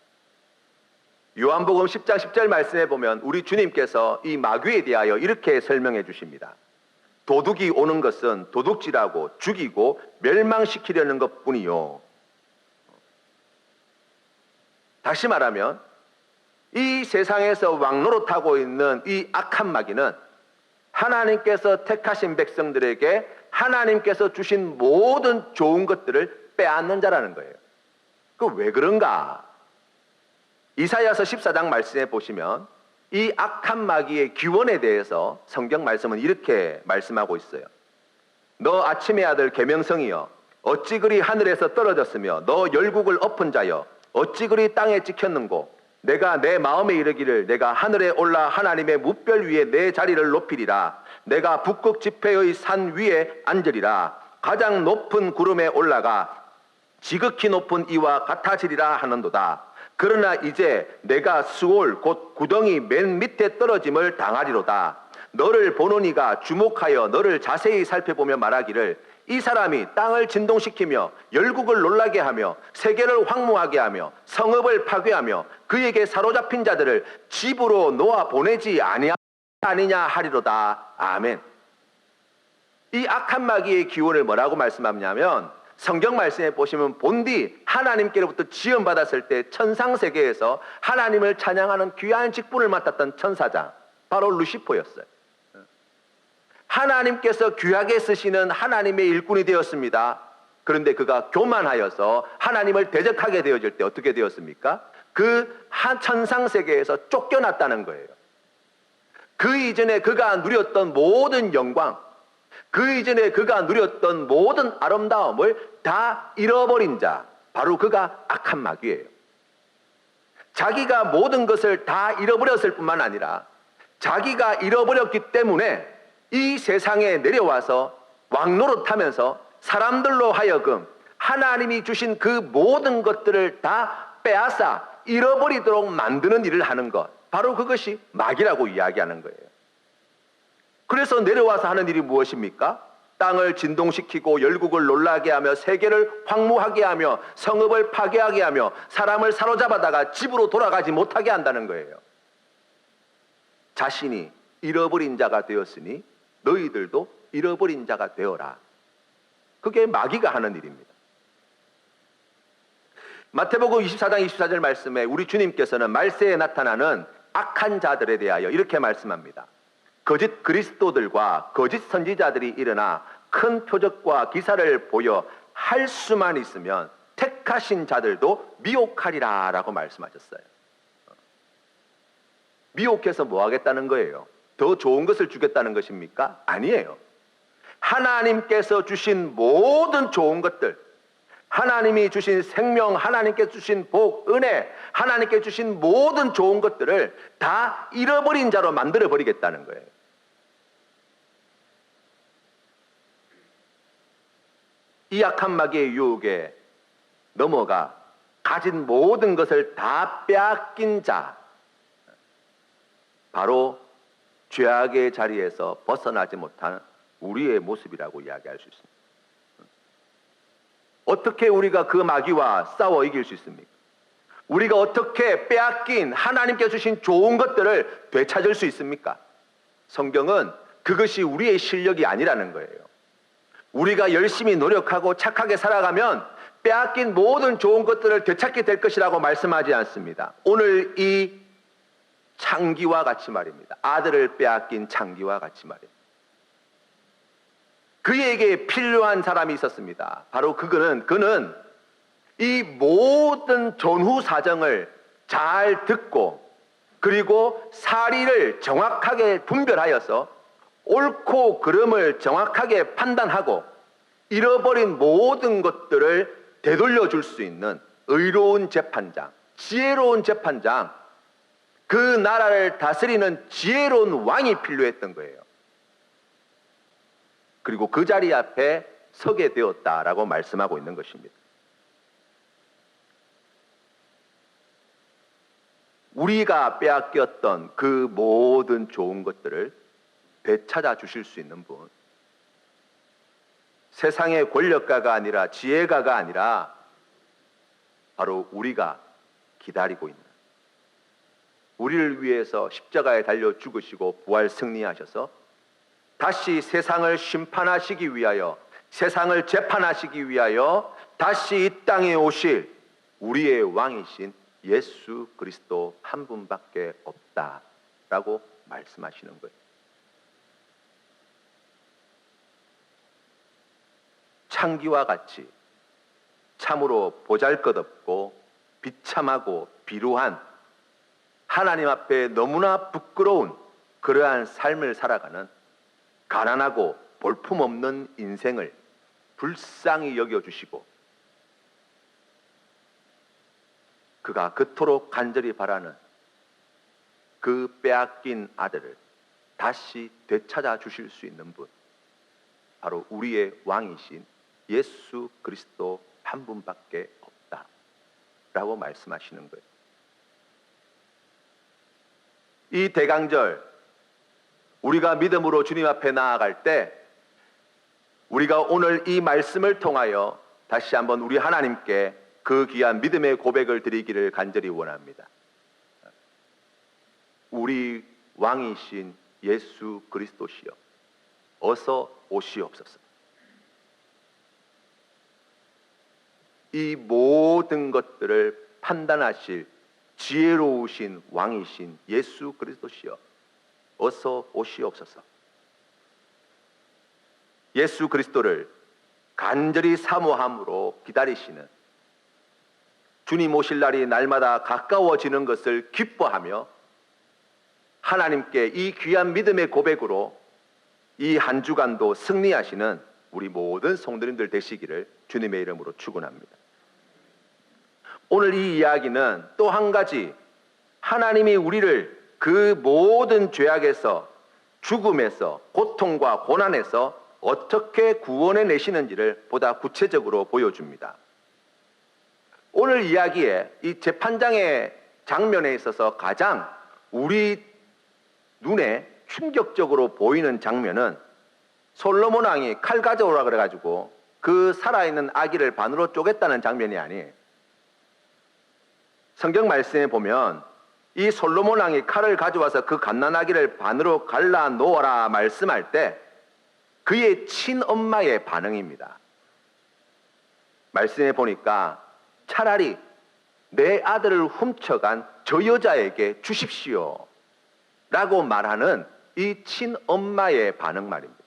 요한복음 10장 10절 말씀에 보면 우리 주님께서 이 마귀에 대하여 이렇게 설명해 주십니다. 도둑이 오는 것은 도둑질하고 죽이고 멸망시키려는 것뿐이요. 다시 말하면 이 세상에서 왕노릇하고 있는 이 악한 마귀는 하나님께서 택하신 백성들에게 하나님께서 주신 모든 좋은 것들을 빼앗는 자라는 거예요. 그 왜 그런가? 이사야서 14장 말씀에 보시면 이 악한 마귀의 기원에 대해서 성경 말씀은 이렇게 말씀하고 있어요. 너 아침의 아들 계명성이여 어찌 그리 하늘에서 떨어졌으며 너 열국을 엎은 자여 어찌 그리 땅에 찍혔는고 내가 내 마음에 이르기를 내가 하늘에 올라 하나님의 무별 위에 내 자리를 높이리라. 내가 북극 지폐의 산 위에 앉으리라. 가장 높은 구름에 올라가 지극히 높은 이와 같아지리라 하는도다. 그러나 이제 내가 수올 곧 구덩이 맨 밑에 떨어짐을 당하리로다. 너를 보는 이가 주목하여 너를 자세히 살펴보며 말하기를 이 사람이 땅을 진동시키며 열국을 놀라게 하며 세계를 황무하게 하며 성읍을 파괴하며 그에게 사로잡힌 자들을 집으로 놓아 보내지 아니냐 하리로다. 아멘. 이 악한 마귀의 기원을 뭐라고 말씀하냐면 성경 말씀에 보시면 본디 하나님께로부터 지원받았을 때 천상세계에서 하나님을 찬양하는 귀한 직분을 맡았던 천사장 바로 루시퍼였어요. 하나님께서 귀하게 쓰시는 하나님의 일꾼이 되었습니다. 그런데 그가 교만하여서 하나님을 대적하게 되어질 때 어떻게 되었습니까? 그 천상세계에서 쫓겨났다는 거예요. 그 이전에 그가 누렸던 모든 영광, 그 이전에 그가 누렸던 모든 아름다움을 다 잃어버린 자, 바로 그가 악한 마귀예요. 자기가 모든 것을 다 잃어버렸을 뿐만 아니라 자기가 잃어버렸기 때문에 이 세상에 내려와서 왕노릇하면서 사람들로 하여금 하나님이 주신 그 모든 것들을 다 빼앗아 잃어버리도록 만드는 일을 하는 것, 바로 그것이 마귀라고 이야기하는 거예요. 그래서 내려와서 하는 일이 무엇입니까? 땅을 진동시키고 열국을 놀라게 하며 세계를 황무하게 하며 성읍을 파괴하게 하며 사람을 사로잡아다가 집으로 돌아가지 못하게 한다는 거예요. 자신이 잃어버린 자가 되었으니 너희들도 잃어버린 자가 되어라. 그게 마귀가 하는 일입니다. 마태복음 24장 24절 말씀에 우리 주님께서는 말세에 나타나는 악한 자들에 대하여 이렇게 말씀합니다. 거짓 그리스도들과 거짓 선지자들이 일어나 큰 표적과 기사를 보여 할 수만 있으면 택하신 자들도 미혹하리라 라고 말씀하셨어요. 미혹해서 뭐 하겠다는 거예요? 더 좋은 것을 주겠다는 것입니까? 아니에요. 하나님께서 주신 모든 좋은 것들, 하나님이 주신 생명, 하나님께 주신 복, 은혜, 하나님께 주신 모든 좋은 것들을 다 잃어버린 자로 만들어버리겠다는 거예요. 이 악한 마귀의 유혹에 넘어가 가진 모든 것을 다 빼앗긴 자, 바로 죄악의 자리에서 벗어나지 못한 우리의 모습이라고 이야기할 수 있습니다. 어떻게 우리가 그 마귀와 싸워 이길 수 있습니까? 우리가 어떻게 빼앗긴 하나님께 주신 좋은 것들을 되찾을 수 있습니까? 성경은 그것이 우리의 실력이 아니라는 거예요. 우리가 열심히 노력하고 착하게 살아가면 빼앗긴 모든 좋은 것들을 되찾게 될 것이라고 말씀하지 않습니다. 오늘 이 창기와 같이 말입니다. 아들을 빼앗긴 창기와 같이 말입니다. 그에게 필요한 사람이 있었습니다. 바로 그는 이 모든 전후 사정을 잘 듣고 그리고 사리를 정확하게 분별하여서 옳고 그름을 정확하게 판단하고 잃어버린 모든 것들을 되돌려 줄 수 있는 의로운 재판장, 지혜로운 재판장, 그 나라를 다스리는 지혜로운 왕이 필요했던 거예요. 그리고 그 자리 앞에 서게 되었다라고 말씀하고 있는 것입니다. 우리가 빼앗겼던 그 모든 좋은 것들을 되찾아 주실 수 있는 분, 세상의 권력가가 아니라 지혜가가 아니라 바로 우리가 기다리고 있는, 우리를 위해서 십자가에 달려 죽으시고 부활 승리하셔서 다시 세상을 심판하시기 위하여, 세상을 재판하시기 위하여 다시 이 땅에 오실 우리의 왕이신 예수 그리스도 한 분밖에 없다라고 말씀하시는 거예요. 창기와 같이 참으로 보잘것없고 비참하고 비루한, 하나님 앞에 너무나 부끄러운 그러한 삶을 살아가는 가난하고 볼품없는 인생을 불쌍히 여겨주시고, 그가 그토록 간절히 바라는 그 빼앗긴 아들을 다시 되찾아 주실 수 있는 분, 바로 우리의 왕이신 예수 그리스도 한 분밖에 없다라고 말씀하시는 거예요. 이 대강절, 우리가 믿음으로 주님 앞에 나아갈 때 우리가 오늘 이 말씀을 통하여 다시 한번 우리 하나님께 그 귀한 믿음의 고백을 드리기를 간절히 원합니다. 우리 왕이신 예수 그리스도시여, 어서 오시옵소서. 이 모든 것들을 판단하실 지혜로우신 왕이신 예수 그리스도시여, 어서 오시옵소서. 예수 그리스도를 간절히 사모함으로 기다리시는, 주님 오실 날이 날마다 가까워지는 것을 기뻐하며 하나님께 이 귀한 믿음의 고백으로 이 한 주간도 승리하시는 우리 모든 성도님들 되시기를 주님의 이름으로 축원합니다. 오늘 이 이야기는 또 한 가지, 하나님이 우리를 그 모든 죄악에서, 죽음에서, 고통과 고난에서 어떻게 구원해 내시는지를 보다 구체적으로 보여줍니다. 오늘 이야기에 이 재판장의 장면에 있어서 가장 우리 눈에 충격적으로 보이는 장면은 솔로몬 왕이 칼 가져오라 그래가지고 그 살아있는 아기를 반으로 쪼갰다는 장면이 아니에요. 성경 말씀에 보면 이 솔로몬 왕이 칼을 가져와서 그 갓난아기를 반으로 갈라 놓아라 말씀할 때 그의 친엄마의 반응입니다. 말씀에 보니까 차라리 내 아들을 훔쳐간 저 여자에게 주십시오 라고 말하는 이 친엄마의 반응 말입니다.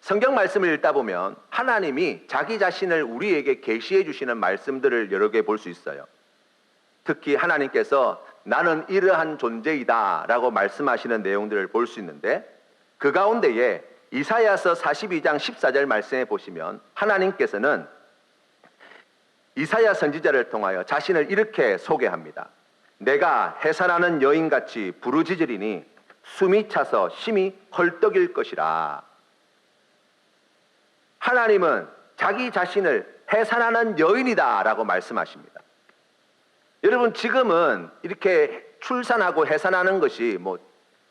성경 말씀을 읽다 보면 하나님이 자기 자신을 우리에게 계시해 주시는 말씀들을 여러 개 볼 수 있어요. 특히 하나님께서 나는 이러한 존재이다 라고 말씀하시는 내용들을 볼 수 있는데, 그 가운데에 이사야서 42장 14절 말씀에 보시면 하나님께서는 이사야 선지자를 통하여 자신을 이렇게 소개합니다. 내가 해산하는 여인같이 부르짖으리니 숨이 차서 심히 헐떡일 것이라. 하나님은 자기 자신을 해산하는 여인이다 라고 말씀하십니다. 여러분, 지금은 이렇게 출산하고 해산하는 것이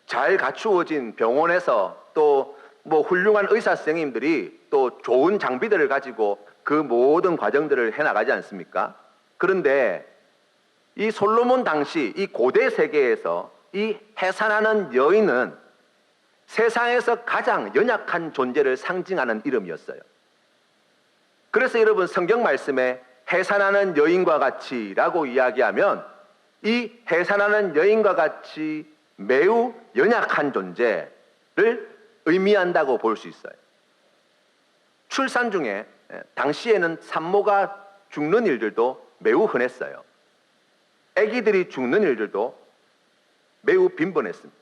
잘 갖추어진 병원에서 또 훌륭한 의사 선생님들이 또 좋은 장비들을 가지고 그 모든 과정들을 해나가지 않습니까? 그런데 이 솔로몬 당시 이 고대 세계에서 이 해산하는 여인은 세상에서 가장 연약한 존재를 상징하는 이름이었어요. 그래서 여러분, 성경 말씀에 해산하는 여인과 같이 라고 이야기하면 이 해산하는 여인과 같이 매우 연약한 존재를 의미한다고 볼 수 있어요. 출산 중에 당시에는 산모가 죽는 일들도 매우 흔했어요. 아기들이 죽는 일들도 매우 빈번했습니다.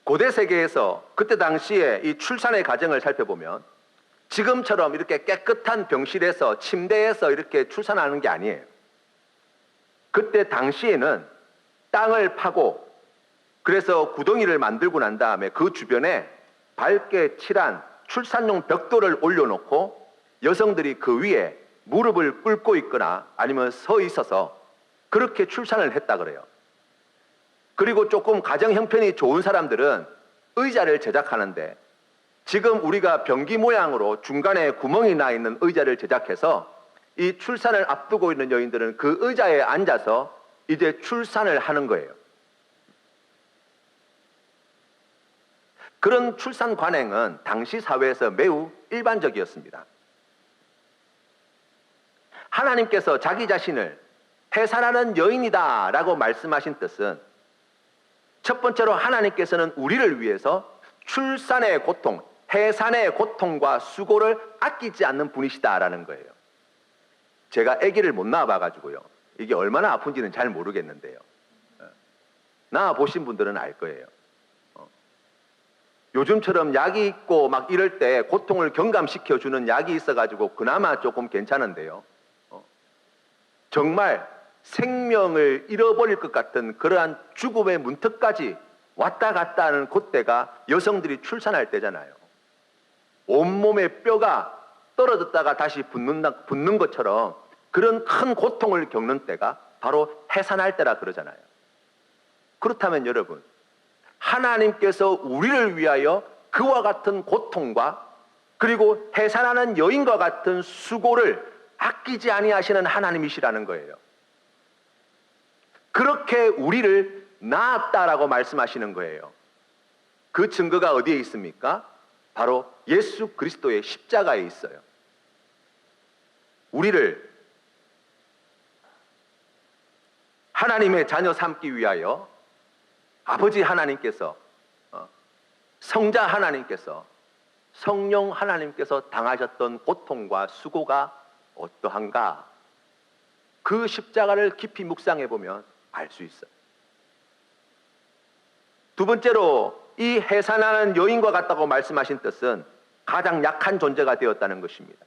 고대 세계에서 그때 당시에 이 출산의 과정을 살펴보면 지금처럼 이렇게 깨끗한 병실에서 침대에서 이렇게 출산하는 게 아니에요. 그때 당시에는 땅을 파고 그래서 구덩이를 만들고 난 다음에 그 주변에 밝게 칠한 출산용 벽돌을 올려놓고 여성들이 그 위에 무릎을 꿇고 있거나 아니면 서 있어서 그렇게 출산을 했다 그래요. 그리고 조금 가정 형편이 좋은 사람들은 의자를 제작하는데 지금 우리가 변기 모양으로 중간에 구멍이 나 있는 의자를 제작해서 이 출산을 앞두고 있는 여인들은 그 의자에 앉아서 이제 출산을 하는 거예요. 그런 출산 관행은 당시 사회에서 매우 일반적이었습니다. 하나님께서 자기 자신을 해산하는 여인이다 라고 말씀하신 뜻은 첫 번째로 하나님께서는 우리를 위해서 출산의 고통, 해산의 고통과 수고를 아끼지 않는 분이시다라는 거예요. 제가 아기를 못 낳아봐가지고요. 이게 얼마나 아픈지는 잘 모르겠는데요. 낳아보신 분들은 알 거예요. 요즘처럼 약이 있고 막 이럴 때 고통을 경감시켜주는 약이 있어가지고 그나마 조금 괜찮은데요. 정말 생명을 잃어버릴 것 같은 그러한 죽음의 문턱까지 왔다 갔다 하는 그때가 여성들이 출산할 때잖아요. 온몸에 뼈가 떨어졌다가 다시 붙는 것처럼 그런 큰 고통을 겪는 때가 바로 해산할 때라 그러잖아요. 그렇다면 여러분, 하나님께서 우리를 위하여 그와 같은 고통과 그리고 해산하는 여인과 같은 수고를 아끼지 아니하시는 하나님이시라는 거예요. 그렇게 우리를 낳았다라고 말씀하시는 거예요. 그 증거가 어디에 있습니까? 바로 예수 그리스도의 십자가에 있어요. 우리를 하나님의 자녀 삼기 위하여 아버지 하나님께서, 성자 하나님께서, 성령 하나님께서 당하셨던 고통과 수고가 어떠한가? 그 십자가를 깊이 묵상해 보면 알 수 있어요. 두 번째로 이 해산하는 여인과 같다고 말씀하신 뜻은 가장 약한 존재가 되었다는 것입니다.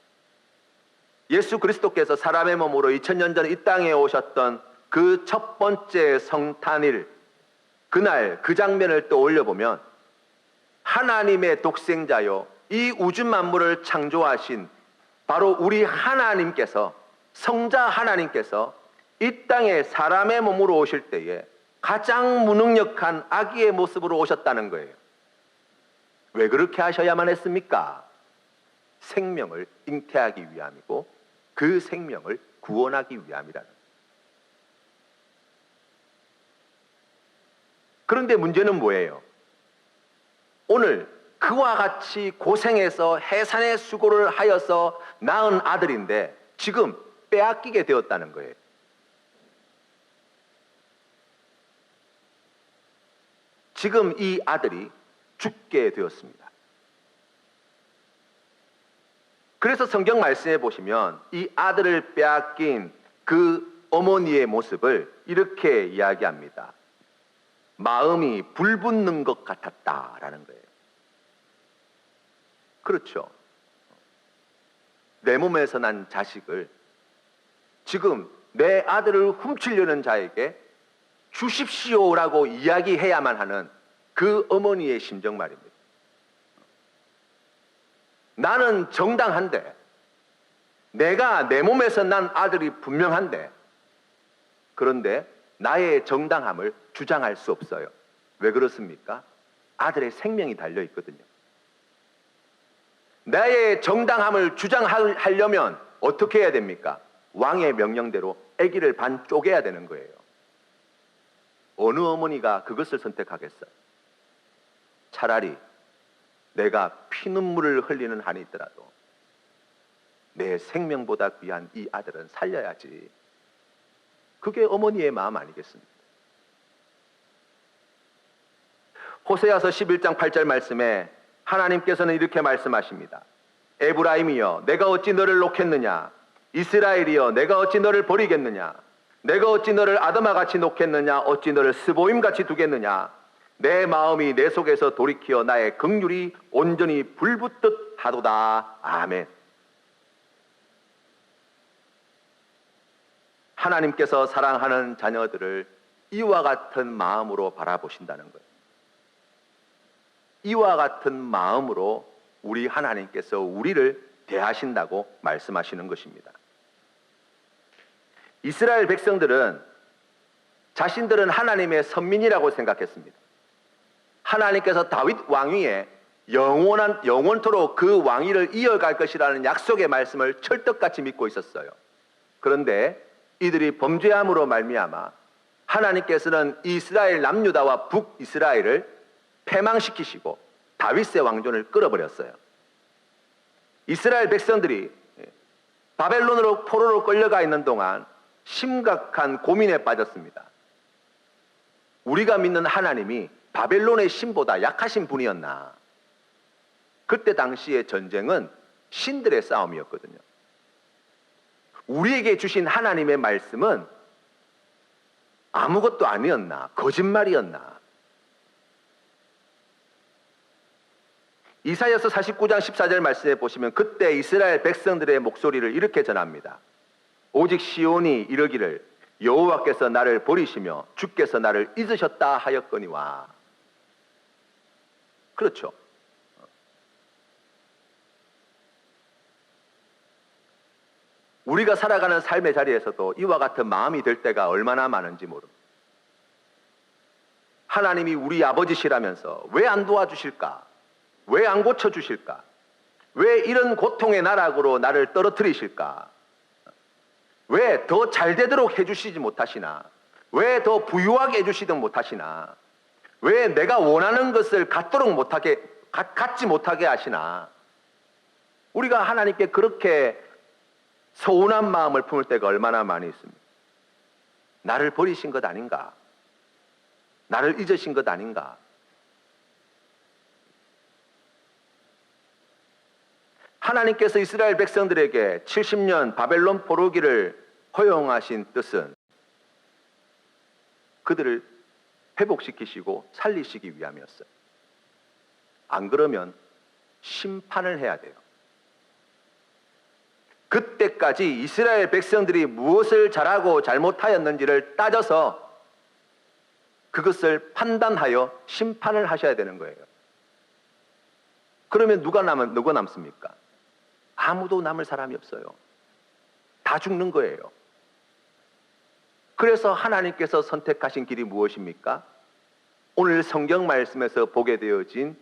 예수 그리스도께서 사람의 몸으로 2000년 전 이 땅에 오셨던 그 첫 번째 성탄일, 그날 그 장면을 떠올려 보면 하나님의 독생자요, 이 우주 만물을 창조하신 바로 우리 하나님께서, 성자 하나님께서 이 땅에 사람의 몸으로 오실 때에 가장 무능력한 아기의 모습으로 오셨다는 거예요. 왜 그렇게 하셔야만 했습니까? 생명을 잉태하기 위함이고 그 생명을 구원하기 위함이라는. 그런데 문제는 뭐예요? 오늘 그와 같이 고생해서 해산의 수고를 하여서 낳은 아들인데 지금 빼앗기게 되었다는 거예요. 지금 이 아들이 죽게 되었습니다. 그래서 성경 말씀해 보시면 이 아들을 빼앗긴 그 어머니의 모습을 이렇게 이야기합니다. 마음이 불붙는 것 같았다라는 거예요. 그렇죠. 내 몸에서 난 자식을 지금 내 아들을 훔치려는 자에게 주십시오라고 이야기해야만 하는 그 어머니의 심정 말입니다. 나는 정당한데, 내가 내 몸에서 난 아들이 분명한데, 그런데 나의 정당함을 주장할 수 없어요. 왜 그렇습니까? 아들의 생명이 달려 있거든요. 나의 정당함을 주장하려면 어떻게 해야 됩니까? 왕의 명령대로 아기를 반 쪼개야 되는 거예요. 어느 어머니가 그것을 선택하겠어요? 차라리 내가 피눈물을 흘리는 한이 있더라도 내 생명보다 귀한 이 아들은 살려야지. 그게 어머니의 마음 아니겠습니까? 호세아서 11장 8절 말씀에 하나님께서는 이렇게 말씀하십니다. 에브라임이여 내가 어찌 너를 놓겠느냐? 이스라엘이여 내가 어찌 너를 버리겠느냐? 내가 어찌 너를 아드마같이 놓겠느냐? 어찌 너를 스보임같이 두겠느냐? 내 마음이 내 속에서 돌이키어 나의 긍휼이 온전히 불붙듯 하도다. 아멘. 하나님께서 사랑하는 자녀들을 이와 같은 마음으로 바라보신다는 거예요. 이와 같은 마음으로 우리 하나님께서 우리를 대하신다고 말씀하시는 것입니다. 이스라엘 백성들은 자신들은 하나님의 선민이라고 생각했습니다. 하나님께서 다윗 왕위에 영원토록 그 왕위를 이어갈 것이라는 약속의 말씀을 철떡같이 믿고 있었어요. 그런데 이들이 범죄함으로 말미암아 하나님께서는 이스라엘 남유다와 북이스라엘을 패망시키시고 다윗의 왕존을 끌어버렸어요. 이스라엘 백성들이 바벨론으로 포로로 끌려가 있는 동안 심각한 고민에 빠졌습니다. 우리가 믿는 하나님이 바벨론의 신보다 약하신 분이었나? 그때 당시의 전쟁은 신들의 싸움이었거든요. 우리에게 주신 하나님의 말씀은 아무것도 아니었나? 거짓말이었나? 이사야서 49장 14절 말씀에 보시면 그때 이스라엘 백성들의 목소리를 이렇게 전합니다. 오직 시온이 이르기를 여호와께서 나를 버리시며 주께서 나를 잊으셨다 하였거니와. 그렇죠. 우리가 살아가는 삶의 자리에서도 이와 같은 마음이 들 때가 얼마나 많은지 모릅니다. 하나님이 우리 아버지시라면서 왜 안 도와주실까? 왜 안 고쳐주실까? 왜 이런 고통의 나락으로 나를 떨어뜨리실까? 왜 더 잘 되도록 해주시지 못하시나? 왜 더 부유하게 해주시든 못하시나? 왜 내가 원하는 것을 갖지 못하게 하시나? 우리가 하나님께 그렇게 서운한 마음을 품을 때가 얼마나 많이 있습니다. 나를 버리신 것 아닌가? 나를 잊으신 것 아닌가? 하나님께서 이스라엘 백성들에게 70년 바벨론 포로기를 허용하신 뜻은 그들을 회복시키시고 살리시기 위함이었어요. 안 그러면 심판을 해야 돼요. 그때까지 이스라엘 백성들이 무엇을 잘하고 잘못하였는지를 따져서 그것을 판단하여 심판을 하셔야 되는 거예요. 그러면 누가 남습니까? 아무도 남을 사람이 없어요. 다 죽는 거예요. 그래서 하나님께서 선택하신 길이 무엇입니까? 오늘 성경 말씀에서 보게 되어진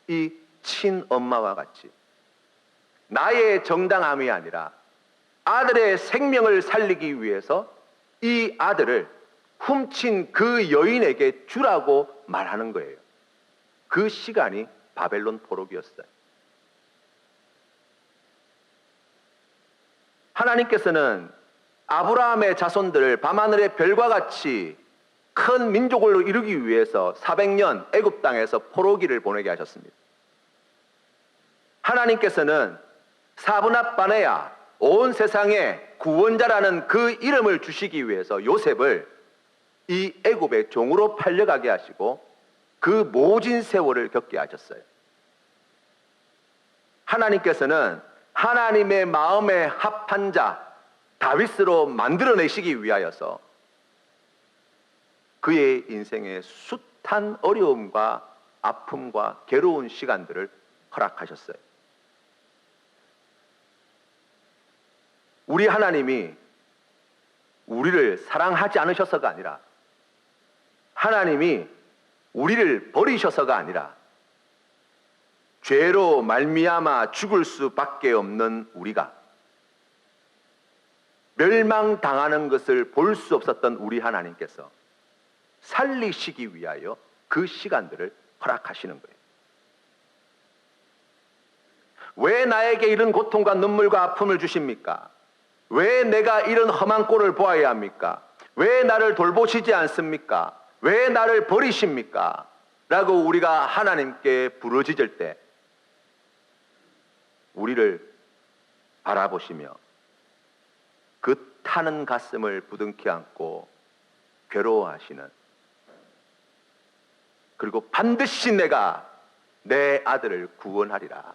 이 친엄마와 같이 나의 정당함이 아니라 아들의 생명을 살리기 위해서 이 아들을 훔친 그 여인에게 주라고 말하는 거예요. 그 시간이 바벨론 포로기였어요. 하나님께서는 아브라함의 자손들을 밤하늘의 별과 같이 큰 민족으로 이루기 위해서 400년 애굽 땅에서 포로기를 보내게 하셨습니다. 하나님께서는 사브낫 바네야 온 세상의 구원자라는 그 이름을 주시기 위해서 요셉을 이 애굽의 종으로 팔려가게 하시고 그 모진 세월을 겪게 하셨어요. 하나님께서는 하나님의 마음에 합한 자 다윗으로 만들어내시기 위하여서 그의 인생에 숱한 어려움과 아픔과 괴로운 시간들을 허락하셨어요. 우리 하나님이 우리를 사랑하지 않으셔서가 아니라 하나님이 우리를 버리셔서가 아니라 죄로 말미암아 죽을 수밖에 없는 우리가 멸망당하는 것을 볼 수 없었던 우리 하나님께서 살리시기 위하여 그 시간들을 허락하시는 거예요. 왜 나에게 이런 고통과 눈물과 아픔을 주십니까? 왜 내가 이런 험한 꼴을 보아야 합니까? 왜 나를 돌보시지 않습니까? 왜 나를 버리십니까? 라고 우리가 하나님께 부르짖을 때 우리를 바라보시며 그 타는 가슴을 부둥켜 안고 괴로워하시는, 그리고 반드시 내가 내 아들을 구원하리라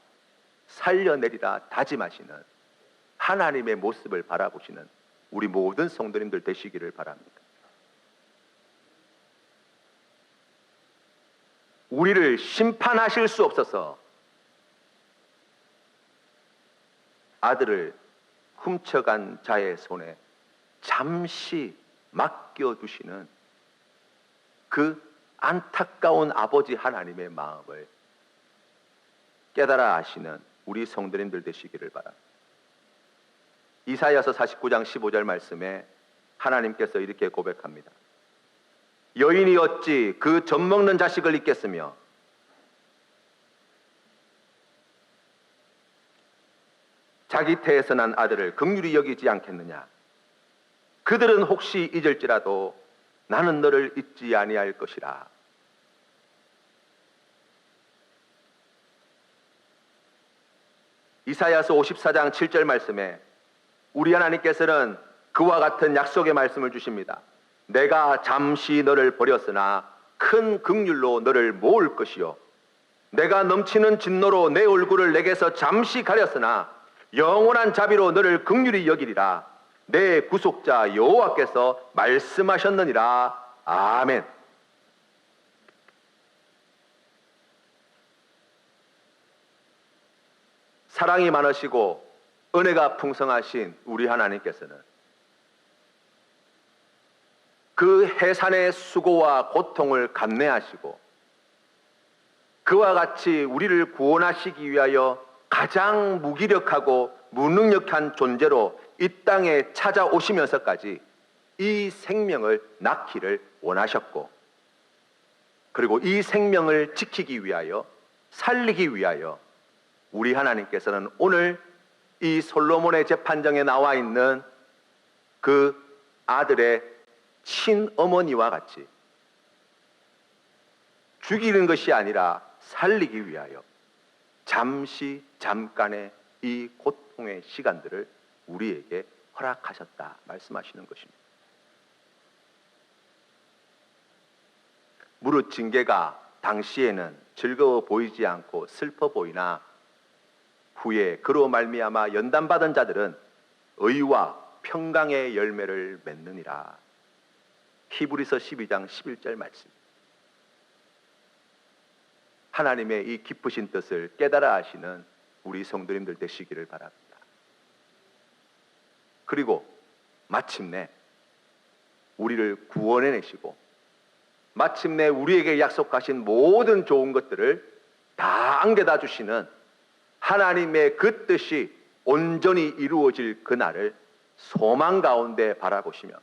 살려내리라 다짐하시는 하나님의 모습을 바라보시는 우리 모든 성도님들 되시기를 바랍니다. 우리를 심판하실 수 없어서 아들을 훔쳐간 자의 손에 잠시 맡겨두시는 그 안타까운 아버지 하나님의 마음을 깨달아 아시는 우리 성도님들 되시기를 바랍니다. 이사야서 49장 15절 말씀에 하나님께서 이렇게 고백합니다. 여인이 어찌 그 젖먹는 자식을 잊겠으며 자기 태에서 난 아들을 긍휼히 여기지 않겠느냐. 그들은 혹시 잊을지라도 나는 너를 잊지 아니할 것이라. 이사야서 54장 7절 말씀에 우리 하나님께서는 그와 같은 약속의 말씀을 주십니다. 내가 잠시 너를 버렸으나 큰 긍휼로 너를 모을 것이요 내가 넘치는 진노로 내 얼굴을 내게서 잠시 가렸으나 영원한 자비로 너를 긍휼히 여기리라. 내 구속자 여호와께서 말씀하셨느니라. 아멘. 사랑이 많으시고 은혜가 풍성하신 우리 하나님께서는 그 해산의 수고와 고통을 감내하시고 그와 같이 우리를 구원하시기 위하여 가장 무기력하고 무능력한 존재로 이 땅에 찾아오시면서까지 이 생명을 낳기를 원하셨고 그리고 이 생명을 지키기 위하여 살리기 위하여 우리 하나님께서는 오늘 이 솔로몬의 재판정에 나와 있는 그 아들의 친어머니와 같이 죽이는 것이 아니라 살리기 위하여 잠깐의 이 고통의 시간들을 우리에게 허락하셨다 말씀하시는 것입니다. 무릇 징계가 당시에는 즐거워 보이지 않고 슬퍼 보이나 후에 그로 말미암아 연단받은 자들은 의와 평강의 열매를 맺느니라. 히브리서 12장 11절 말씀. 하나님의 이 기쁘신 뜻을 깨달아 하시는 우리 성도님들 되시기를 바랍니다. 그리고 마침내 우리를 구원해내시고 마침내 우리에게 약속하신 모든 좋은 것들을 다 안겨다 주시는 하나님의 그 뜻이 온전히 이루어질 그날을 소망 가운데 바라보시며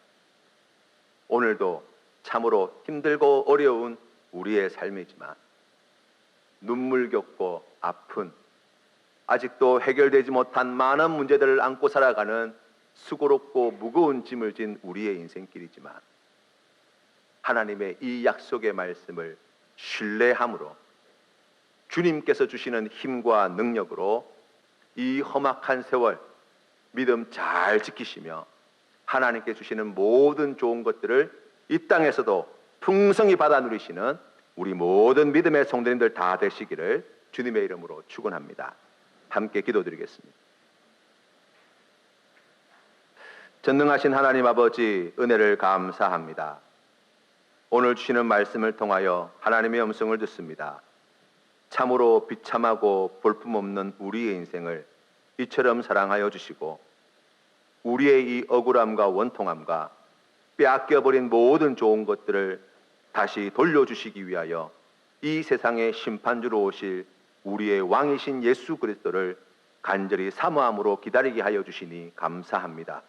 오늘도 참으로 힘들고 어려운 우리의 삶이지만 눈물겹고 아픈 아직도 해결되지 못한 많은 문제들을 안고 살아가는 수고롭고 무거운 짐을 진 우리의 인생길이지만 하나님의 이 약속의 말씀을 신뢰함으로 주님께서 주시는 힘과 능력으로 이 험악한 세월 믿음 잘 지키시며 하나님께 주시는 모든 좋은 것들을 이 땅에서도 풍성히 받아 누리시는 우리 모든 믿음의 성도님들 다 되시기를 주님의 이름으로 축원합니다. 함께 기도드리겠습니다. 전능하신 하나님 아버지 은혜를 감사합니다. 오늘 주시는 말씀을 통하여 하나님의 음성을 듣습니다. 참으로 비참하고 볼품없는 우리의 인생을 이처럼 사랑하여 주시고 우리의 이 억울함과 원통함과 빼앗겨버린 모든 좋은 것들을 다시 돌려주시기 위하여 이 세상의 심판주로 오실 우리의 왕이신 예수 그리스도를 간절히 사모함으로 기다리게 하여 주시니 감사합니다.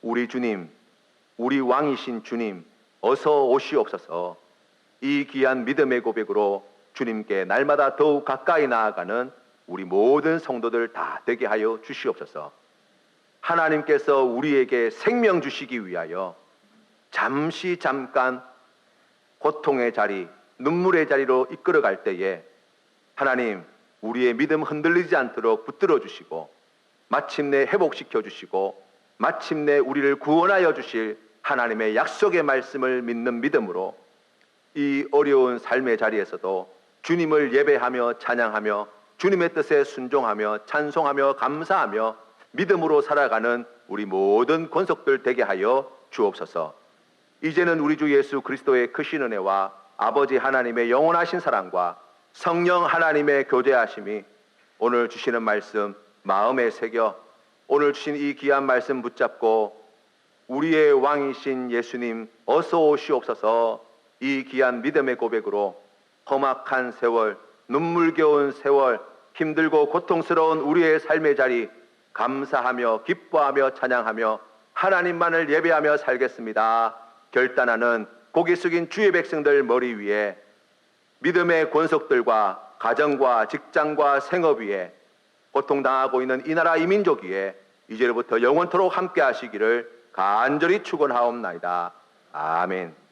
우리 주님, 우리 왕이신 주님 어서 오시옵소서. 이 귀한 믿음의 고백으로 주님께 날마다 더욱 가까이 나아가는 우리 모든 성도들 다 되게 하여 주시옵소서. 하나님께서 우리에게 생명 주시기 위하여 잠깐 고통의 자리, 눈물의 자리로 이끌어갈 때에 하나님 우리의 믿음 흔들리지 않도록 붙들어 주시고 마침내 회복시켜 주시고 마침내 우리를 구원하여 주실 하나님의 약속의 말씀을 믿는 믿음으로 이 어려운 삶의 자리에서도 주님을 예배하며 찬양하며 주님의 뜻에 순종하며 찬송하며 감사하며 믿음으로 살아가는 우리 모든 권속들 되게 하여 주옵소서. 이제는 우리 주 예수 그리스도의 크신 은혜와 아버지 하나님의 영원하신 사랑과 성령 하나님의 교제하심이 오늘 주시는 말씀 마음에 새겨 오늘 주신 이 귀한 말씀 붙잡고 우리의 왕이신 예수님 어서 오시옵소서. 이 귀한 믿음의 고백으로 험악한 세월, 눈물겨운 세월, 힘들고 고통스러운 우리의 삶의 자리 감사하며 기뻐하며 찬양하며 하나님만을 예배하며 살겠습니다. 결단하는 고개 숙인 주의 백성들 머리 위에 믿음의 권속들과 가정과 직장과 생업 위에 고통당하고 있는 이 나라 이 민족 위에 이제로부터 영원토록 함께 하시기를 간절히 축원하옵나이다. 아멘.